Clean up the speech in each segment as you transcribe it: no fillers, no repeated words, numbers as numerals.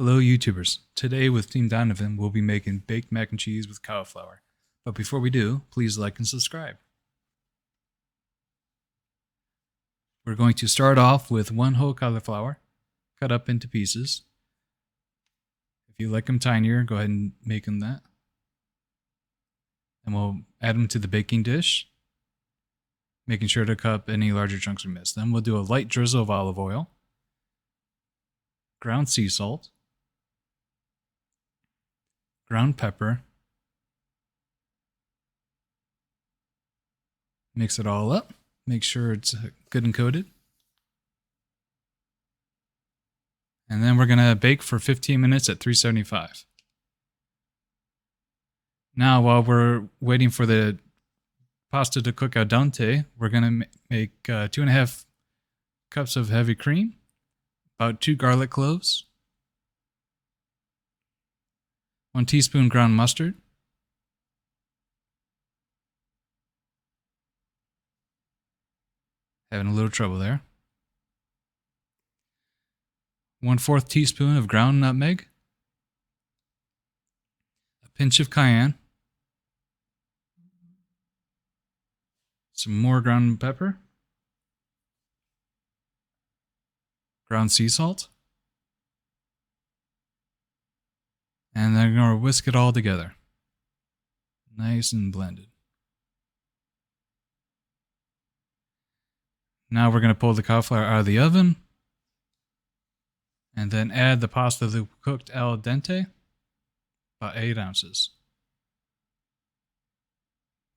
Hello YouTubers, today with Team Donovan we'll be making baked mac and cheese with cauliflower. But before we do, please like and subscribe. We're going to start off with one whole cauliflower, cut up into pieces. If you like them tinier, go ahead and make them that. And we'll add them to the baking dish, making sure to cut up any larger chunks we missed. Then we'll do a light drizzle of olive oil, ground sea salt, ground pepper, mix it all up, make sure it's good and coated. And then we're going to bake for 15 minutes at 375. Now, while we're waiting for the pasta to cook al dente, we're going to make 2.5 cups of heavy cream, about 2 garlic cloves, 1 teaspoon ground mustard, having a little trouble there, 1/4 teaspoon of ground nutmeg, a pinch of cayenne, some more ground pepper, ground sea salt, and then I'm going to whisk it all together. Nice and blended. Now we're going to pull the cauliflower out of the oven and then add the pasta that we cooked al dente, about 8 ounces.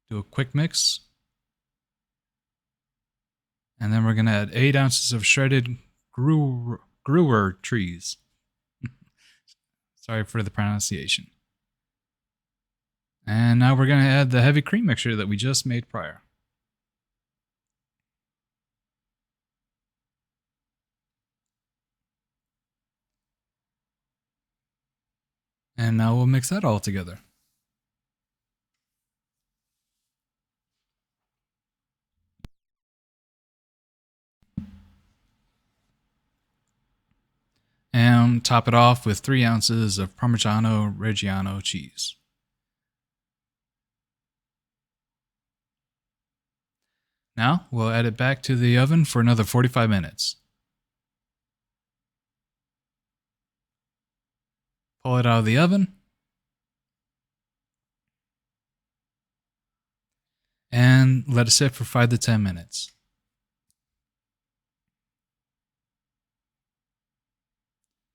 Do a quick mix. And then we're going to add 8 ounces of shredded Gruyere trees. Sorry for the pronunciation. And now we're going to add the heavy cream mixture that we just made prior. And now we'll mix that all together. And top it off with 3 ounces of Parmigiano Reggiano cheese. Now we'll add it back to the oven for another 45 minutes. Pull it out of the oven. And let it sit for 5 to 10 minutes.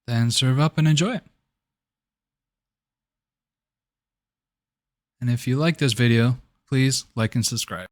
Then serve up and enjoy it. And if you like this video, please like and subscribe.